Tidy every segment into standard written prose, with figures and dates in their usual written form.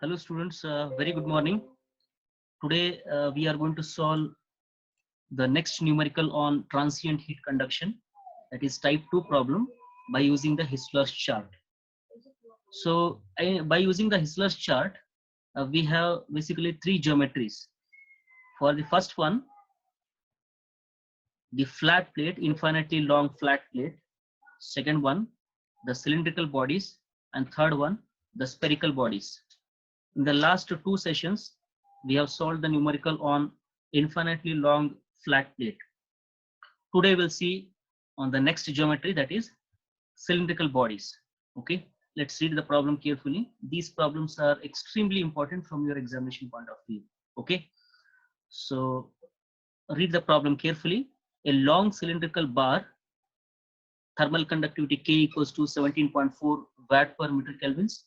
Hello students, very good morning. Today we are going to solve the next numerical on transient heat conduction, that is type 2 problem, by using the Hissler's chart. So by using the Hissler's chart, we have basically three geometries. For the first one, the flat plate, infinitely long flat plate. Second one, the cylindrical bodies, and third one, the spherical bodies. In the last two sessions, we have solved the numerical on infinitely long flat plate. Today we'll see on the next geometry, that is cylindrical bodies. Okay, let's read the problem carefully. These problems are extremely important from your examination point of view. Okay, so read the problem carefully. A long cylindrical bar, thermal conductivity K equals to 17.4 watt per meter kelvins.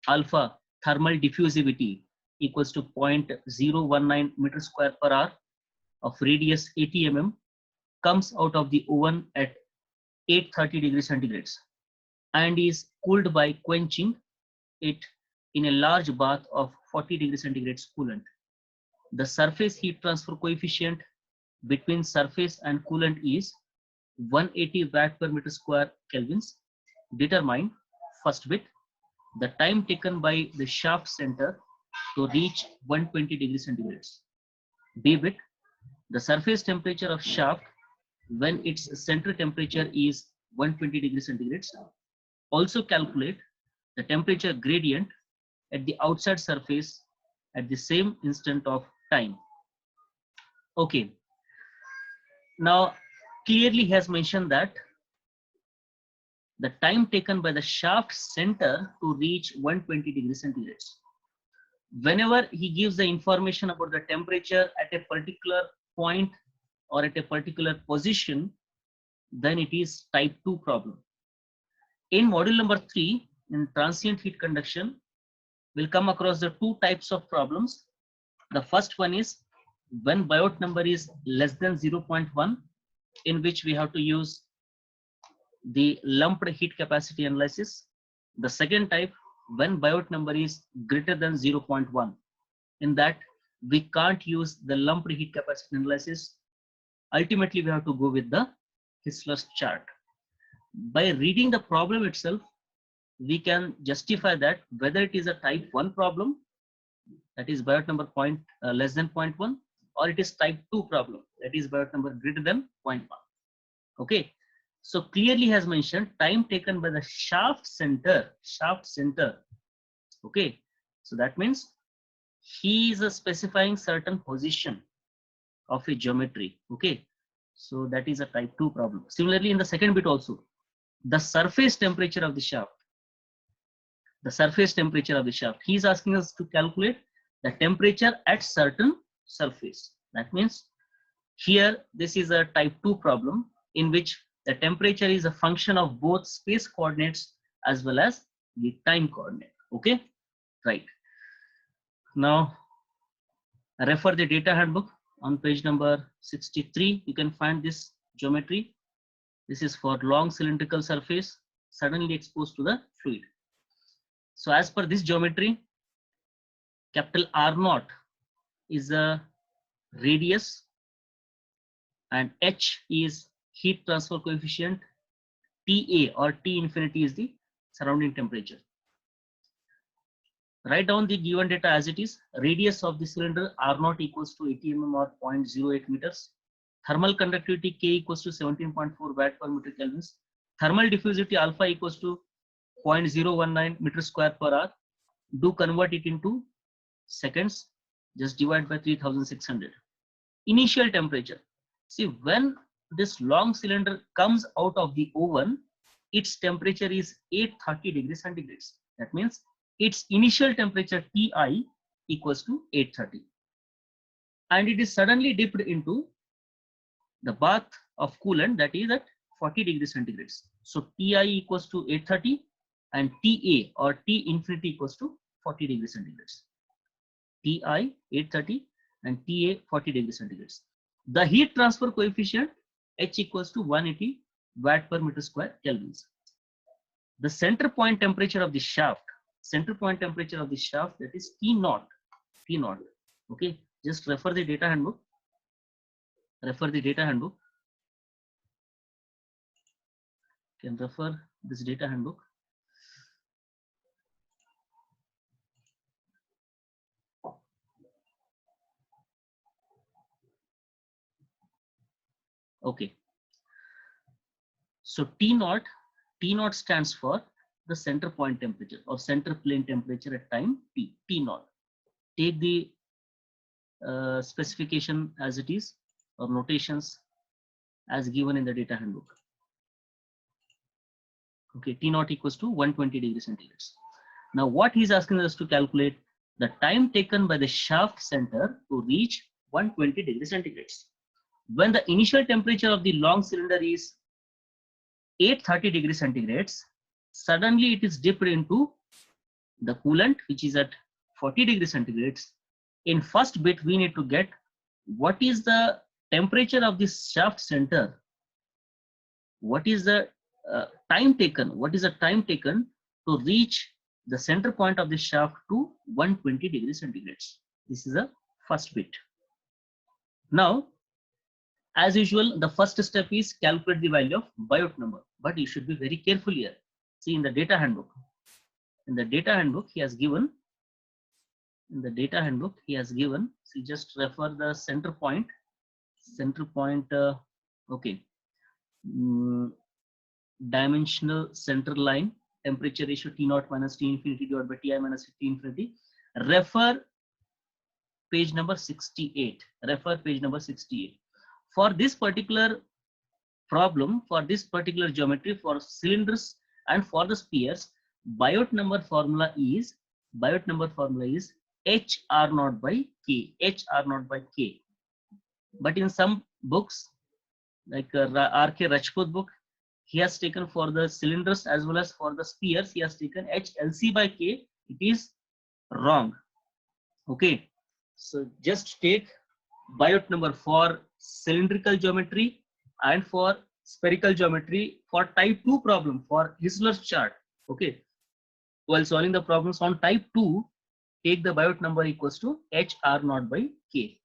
Alpha, thermal diffusivity equals to 0.019 meter square per hour, of radius 80 mm, comes out of the oven at 830 degrees centigrade and is cooled by quenching it in a large bath of 40 degrees centigrade coolant. The surface heat transfer coefficient between surface and coolant is 180 watt per meter square kelvins. Determine, first bit, the time taken by the shaft center to reach 120 degrees centigrade. B bit, the surface temperature of shaft when its center temperature is 120 degrees centigrade. Also calculate the temperature gradient at the outside surface at the same instant of time. Okay, now clearly has mentioned that the time taken by the shaft center to reach 120 degrees centigrade. Whenever he gives the information about the temperature at a particular point or at a particular position, then it is type 2 problem. In module number 3, in transient heat conduction, we'll come across the two types of problems. The first one is when Biot number is less than 0.1, in which we have to use the lumped heat capacity analysis. The second type, when Biot number is greater than 0.1, in that we can't use the lumped heat capacity analysis. Ultimately, we have to go with the Hissler's chart. By reading the problem itself, we can justify that whether it is a type 1 problem, that is Biot number less than 0.1, or it is type 2 problem, that is Biot number greater than 0.1. Okay, so clearly has mentioned time taken by the shaft center. Okay, so that means he is specifying certain position of a geometry. Okay, so that is a type 2 problem. Similarly, in the second bit also, the surface temperature of the shaft. He is asking us to calculate the temperature at certain surface. That means here this is a type 2 problem in which the temperature is a function of both space coordinates as well as the time coordinate. Okay, right. Now refer the data handbook on page number 63. You can find this geometry. This is for long cylindrical surface suddenly exposed to the fluid. So as per this geometry, capital R0 is a radius and H is heat transfer coefficient, TA or T infinity is the surrounding temperature. Write down the given data as it is. Radius of the cylinder R0 equals to 80 mm or 0.08 meters. Thermal conductivity K equals to 17.4 watt per meter kelvins. Thermal diffusivity alpha equals to 0.019 meter square per hour. Do convert it into seconds. Just divide by 3600. Initial temperature. See, when this long cylinder comes out of the oven, its temperature is 830 degrees centigrade. That means its initial temperature Ti equals to 830. And it is suddenly dipped into the bath of coolant that is at 40 degrees centigrade. So Ti equals to 830 and Ta or T infinity equals to 40 degrees centigrade. Ti 830 and Ta 40 degrees centigrade. The heat transfer coefficient H equals to 180 watt per meter square kelvins. The center point temperature of the shaft center point temperature of the shaft, that is T naught. T naught. Okay, just refer the data handbook. Refer the data handbook. You can refer this data handbook. Okay. So T naught stands for the center point temperature or center plane temperature at time T. T naught. Take the specification as it is or notations as given in the data handbook. Okay, T naught equals to 120 degrees centigrade. Now what he's asking us to calculate the time taken by the shaft center to reach 120 degrees centigrade. When the initial temperature of the long cylinder is 830 degrees centigrade, suddenly it is dipped into the coolant, which is at 40 degrees centigrade. In first bit, we need to get what is the temperature of this shaft center. What is the time taken? What is the time taken to reach the center point of the shaft to 120 degrees centigrade? This is the first bit. Now, as usual, the first step is calculate the value of Biot number, but you should be very careful here. See in the data handbook. In the data handbook, he has given. In the data handbook, he has given. See, just refer the center point. Center point. Okay. Dimensional center line. Temperature ratio T naught minus T infinity divided by Ti minus T infinity. Refer page number 68. Refer page number 68. For this particular problem, for this particular geometry, for cylinders and for the spheres, Biot number formula is H R naught by K. H R naught by K. But in some books, like R.K. Rajput book, he has taken for the cylinders as well as for the spheres, he has taken HLC by K. It is wrong. Okay. So just take Biot number for cylindrical geometry and for spherical geometry for type 2 problem for Hissler's chart. Okay. While solving the problems on type 2, take the Biot number equals to H R naught by K.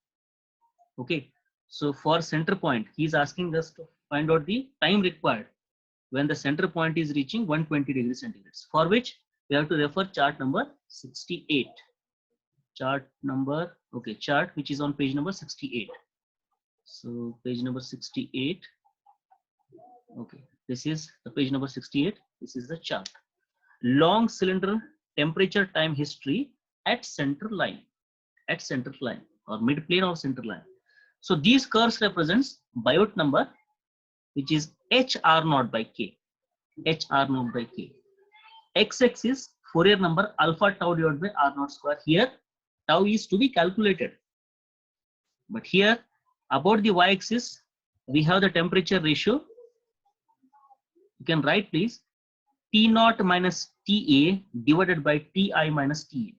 Okay. So for center point, he is asking us to find out the time required when the center point is reaching 120 degrees centigrade, for which we have to refer chart number 68. Chart number, okay, chart which is on page number 68. So page number 68. Okay, this is the page number 68. This is the chart. Long cylinder temperature time history at center line or mid plane or center line. So these curves represents Biot number, which is H R naught by K. H R naught by K. X-axis Fourier number alpha tau divided by R naught square. Here tau is to be calculated, but here about the y-axis we have the temperature ratio. You can write please T naught minus TA divided by Ti minus Ta.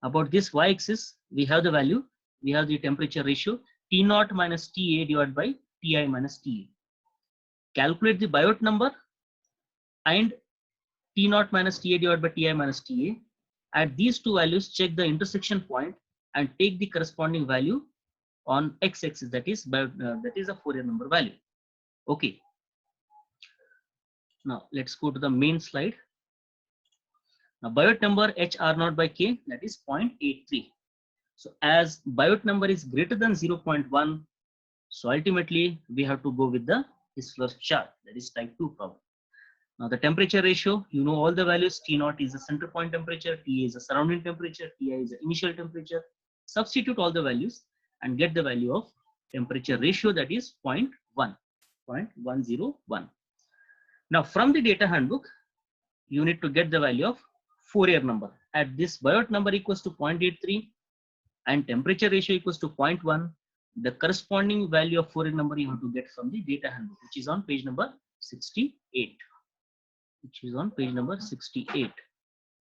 About this y-axis we have the value, we have the temperature ratio T naught minus Ta divided by Ti minus Ta. Calculate the Biot number and T naught minus Ta divided by Ti minus Ta. At these two values, check the intersection point and take the corresponding value on x-axis, that is a Fourier number value. Okay. Now let's go to the main slide. Now Biot number H R naught by K, that is 0.83. So as Biot number is greater than 0.1, so ultimately we have to go with the Hissler's chart, that is type 2 problem. Now the temperature ratio, you know all the values. T naught is the center point temperature, Ta is the surrounding temperature, Ti is the initial temperature. Substitute all the values and get the value of temperature ratio, that is 0.101. Now from the data handbook, you need to get the value of Fourier number. At this Biot number equals to 0.83 and temperature ratio equals to 0.1, the corresponding value of Fourier number you have to get from the data handbook, which is on page number 68. Which is on page number 68.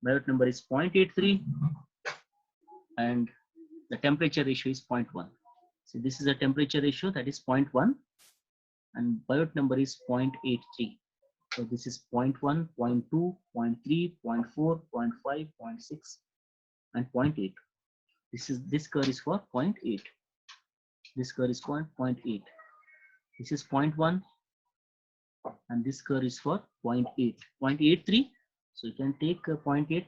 Biot number is 0.83 and the temperature ratio is 0.1. So this is a temperature ratio, that is 0.1, and Biot number is 0.83. So this is 0.1, 0.2, 0.3, 0.4, 0.5, 0.6, and 0.8. This curve is for 0.8. This curve is 0.8. This is 0.1, and this curve is for 0.8, 0.83. So you can take 0.8,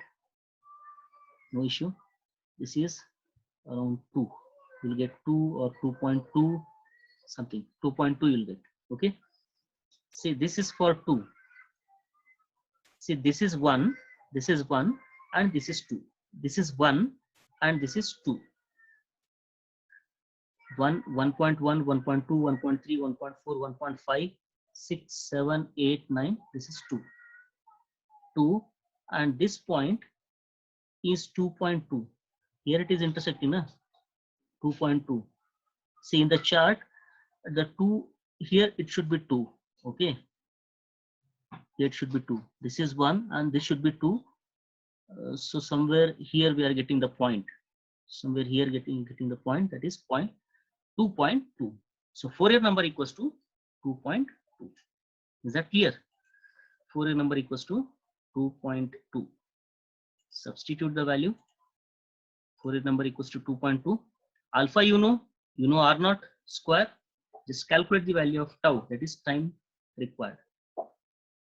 no issue. This is around 2. You'll get 2 or 2.2 something. 2.2 you'll get. Okay. See, this is for 2. See, this is 1, this is 1, and this is 2. This is 1, and this is 2. 1, 1.1, 1.2, 1.3, 1.4, 1.5, 6, 7, 8, 9. This is 2. 2, and this point is 2.2. Here it is intersecting, 2.2. See, in the chart, the 2 here it should be 2. Okay. Here it should be 2. This is 1, and this should be 2. So somewhere here we are getting the point. Somewhere here getting the point, that is 2.2. So Fourier number equals to 2.2. Is that clear? Fourier number equals to 2.2. Substitute the value. Fourier number equals to 2.2. Alpha you know R0 square. Just calculate the value of tau, that is time required.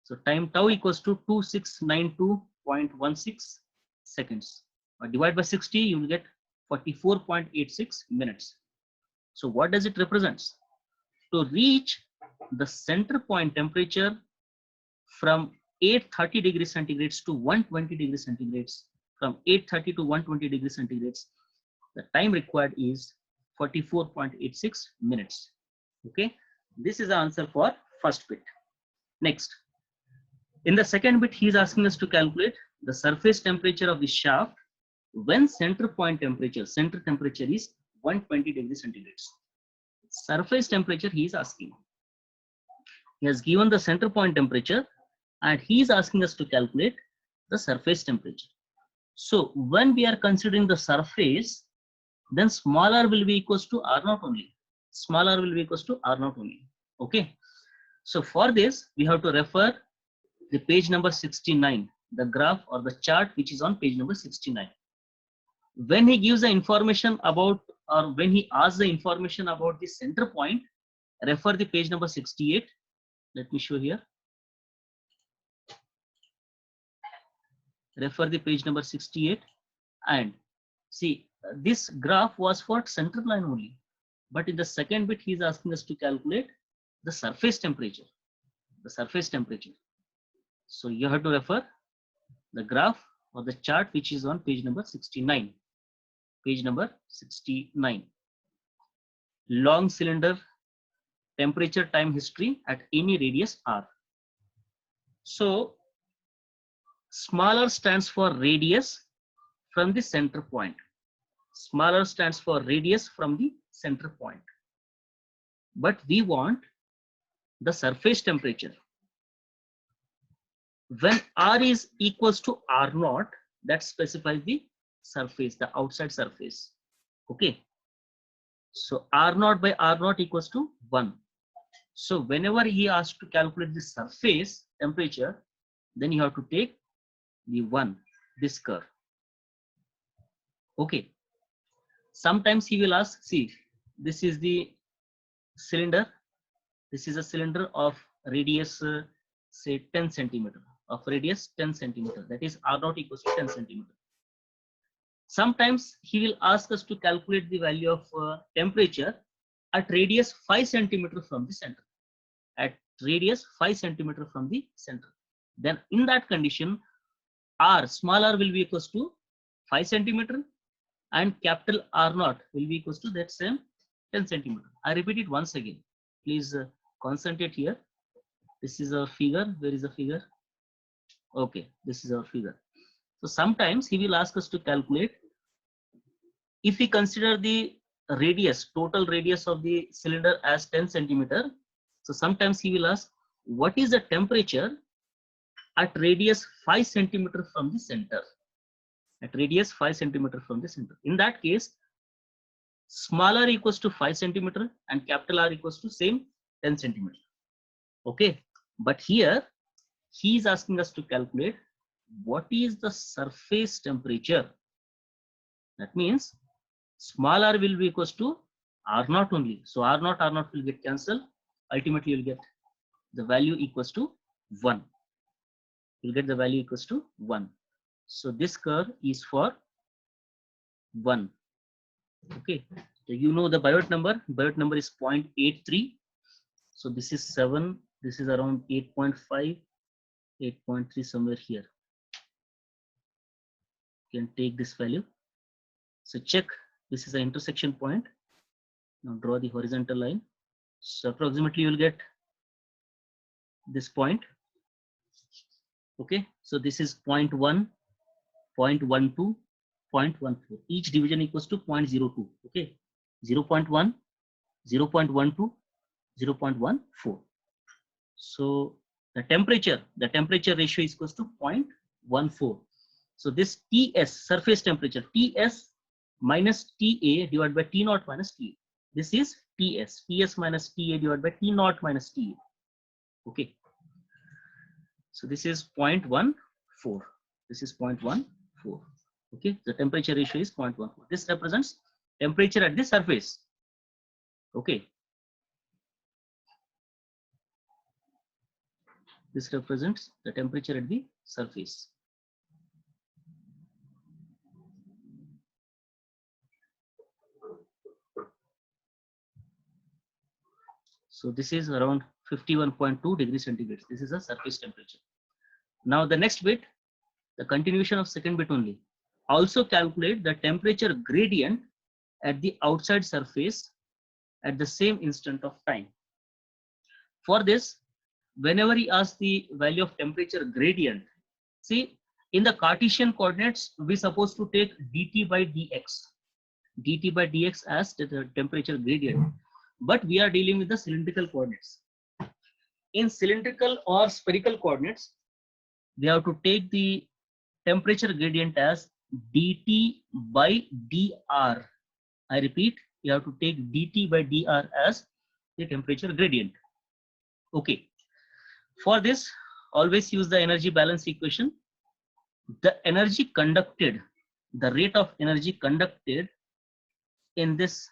So time tau equals to 2692.16 seconds. Divide by 60, you will get 44.86 minutes. So what does it represent? To reach the center point temperature from 830 degrees centigrades to 120 degrees centigrades, from 830 to 120 degrees centigrades, the time required is 44.86 minutes. Okay, this is the answer for first bit. Next, in the second bit, he is asking us to calculate the surface temperature of the shaft when center temperature is 120 degrees centigrades. Surface temperature he is asking. He has given the center point temperature, and he is asking us to calculate the surface temperature. So when we are considering the surface, then small r will be equals to R0 only. Small r will be equals to R0 only. Okay. So for this, we have to refer the page number 69, the graph or the chart which is on page number 69. When he gives the information about, or when he asks the information about the center point, refer the page number 68. Let me show here. Refer the page number 68, and see, this graph was for center line only, but in the second bit he is asking us to calculate the surface temperature. The surface temperature. So you have to refer the graph or the chart which is on page number 69. Page number 69. Long cylinder temperature time history at any radius r. So smaller stands for radius from the center point. Smaller stands for radius from the center point. But we want the surface temperature. When r is equals to R0, that specifies the surface, the outside surface. Okay. So R0 by R0 equals to 1. So whenever he asks to calculate the surface temperature, then you have to take the 1, this curve. Okay. Sometimes he will ask, see, this is the cylinder. This is a cylinder of radius, say 10 centimeter. Of radius 10 centimeter. That is R0 equals to 10 centimeter. Sometimes he will ask us to calculate the value of temperature at radius 5 centimeter from the center. At radius 5 centimeter from the center. Then in that condition, r, small r will be equals to 5 centimeter, and capital R0 will be equals to that same 10 centimeter. I repeat it once again. Please concentrate here. This is a figure. Where is the figure? Okay, this is our figure. So sometimes he will ask us to calculate, if we consider the radius, total radius of the cylinder as 10 centimeter. So sometimes he will ask, what is the temperature at radius 5 centimeter from the center? At radius 5 centimeter from the center. In that case, small r equals to 5 centimeter and capital R equals to same 10 centimeter. Okay, but here he is asking us to calculate what is the surface temperature. That means small r will be equals to R0 only. So R0 will get cancelled. Ultimately, you'll get the value equals to 1. You'll get the value equals to 1. So this curve is for 1. Okay. So you know the Biot number. Biot number is 0.83. So this is 7. This is around 8.5, 8.3 somewhere here. You can take this value. So check. This is an intersection point. Now draw the horizontal line. So approximately you'll get this point. Okay. So this is 0.1, 0.12, 0.14. Each division equals to 0.02. Okay. 0.1, 0.12, 0.14. So the temperature ratio is equals to 0.14. So this Ts, surface temperature, Ts minus Ta divided by T naught minus Ta. This is Ts. Ts minus Ta divided by T naught minus Ta. Okay. So this is 0.14. This is 0.14. Okay. The temperature ratio is 0.14. This represents temperature at the surface. Okay. This represents the temperature at the surface. So this is around 51.2 degrees centigrade. This is a surface temperature. Now the next bit, the continuation of second bit only. Also calculate the temperature gradient at the outside surface at the same instant of time. For this, whenever he asks the value of temperature gradient, see in the Cartesian coordinates, we supposed to take dt by dx. dt by dx as the temperature gradient. But we are dealing with the cylindrical coordinates. In cylindrical or spherical coordinates, we have to take the temperature gradient as dt by dr. I repeat, you have to take dt by dr as the temperature gradient. Okay. For this, always use the energy balance equation. The energy conducted, the rate of energy conducted in this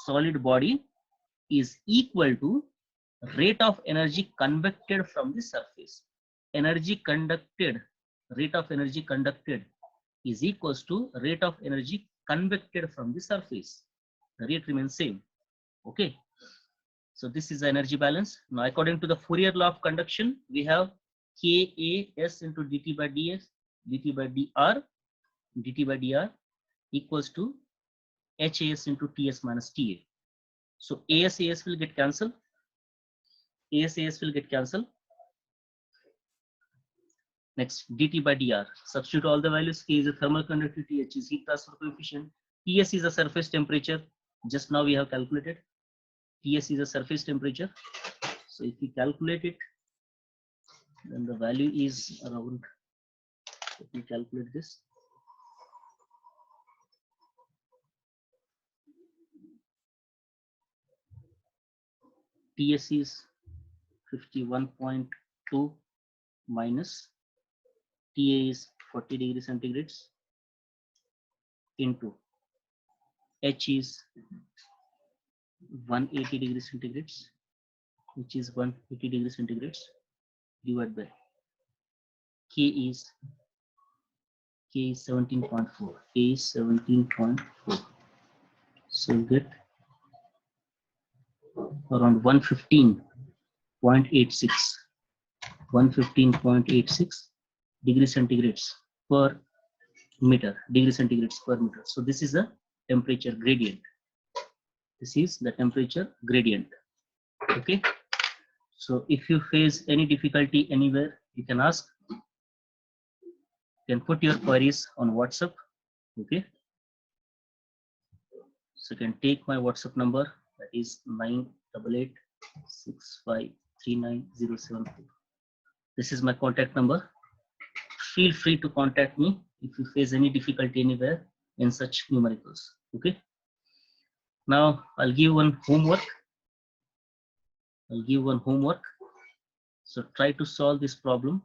solid body is equal to rate of energy convected from the surface. Energy conducted, rate of energy conducted is equals to rate of energy convected from the surface. The rate remains same. Okay. So this is the energy balance. Now according to the Fourier law of conduction, we have Kas into dt by dx, dt by dr equals to Has into Ts minus Ta. So As will get cancelled. As will get cancelled. Next, dt by dr. Substitute all the values. K is a thermal conductivity, H is heat transfer coefficient, Ts is a surface temperature. Just now we have calculated. Ts is a surface temperature. So if we calculate it, then the value is around, let me calculate this. Ts is 51.2 minus Ta is 40 degrees centigrades into H is 180 degrees centigrades, which is 180 degrees centigrades, divided by K is 17.4. K is 17.4. So you get around 115.86 degrees centigrades per meter, degrees centigrades per meter. So this is the temperature gradient. This is the temperature gradient. Okay. So if you face any difficulty anywhere, you can ask. You can put your queries on WhatsApp. Okay. So you can take my WhatsApp number, that is 988653907. This is my contact number. Feel free to contact me if you face any difficulty anywhere in such numericals. Okay. Now I'll give one homework. So try to solve this problem.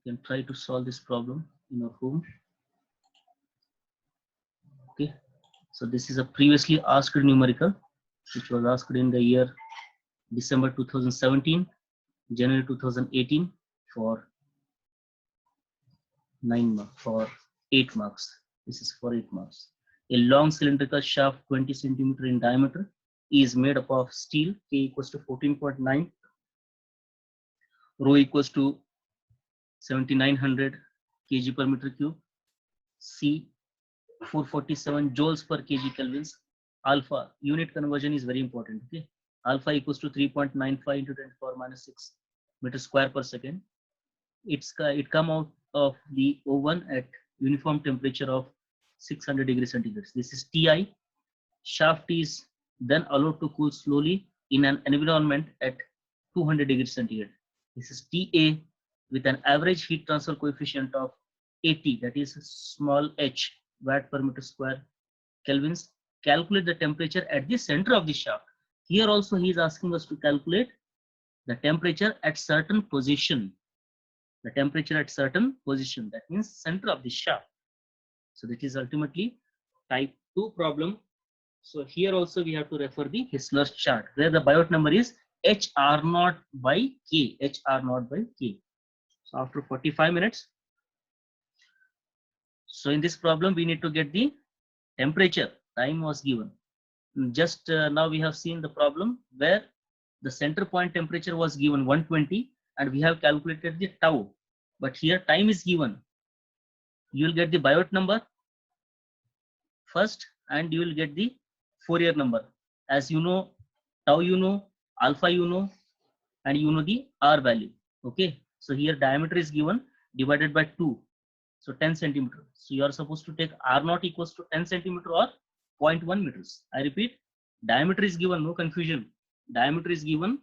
You can try to solve this problem in your home. Okay. So this is a previously asked numerical, which was asked in the year December 2017, January 2018 for 8 marks. This is for 8 marks. A long cylindrical shaft 20 centimeter in diameter is made up of steel K equals to 14.9, rho equals to 7900 kg per meter cube, C 447 joules per kg kelvins. Alpha unit conversion is very important. Okay, alpha equals to 3.95 into 10 to the power minus 6 meter square per second. It come out of the oven at uniform temperature of 600 degrees centigrade. This is Ti. Shaft is then allowed to cool slowly in an environment at 200 degrees centigrade. This is Ta with an average heat transfer coefficient of 80, that is small h, watt per meter square kelvins. Calculate the temperature at the center of the shaft. Here also he is asking us to calculate the temperature at certain position. The temperature at certain position, that means center of the shaft. So that is ultimately type 2 problem. So here also we have to refer the Hessler's chart, where the Biot number is HR0 by K, HR0 by K. So after 45 minutes, so in this problem we need to get the temperature. Time was given. Just now we have seen the problem where the center point temperature was given 120 and we have calculated the tau, but here time is given. You will get the Biot number first and you will get the Fourier number. As you know, tau you know, alpha you know, and you know the R value. Okay, so here diameter is given divided by 2, so 10 centimeter. So you are supposed to take R0 equals to 10 centimeter or 0.1 meters. I repeat, diameter is given, no confusion. Diameter is given,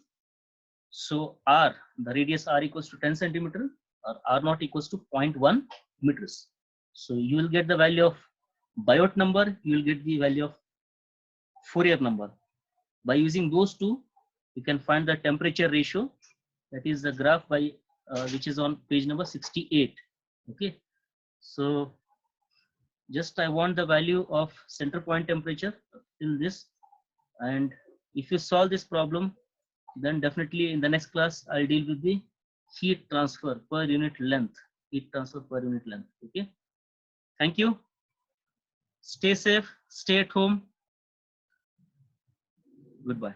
so R, the radius R equals to 10 centimeter or R0 equals to 0.1 meters. So you will get the value of Biot number, you will get the value of Fourier number. By using those two, you can find the temperature ratio. That is the graph by which is on page number 68. Okay, so just I want the value of center point temperature till this, and if you solve this problem, then definitely in the next class I'll deal with the heat transfer per unit length. Heat transfer per unit length. Okay, thank you. Stay safe, stay at home. Goodbye.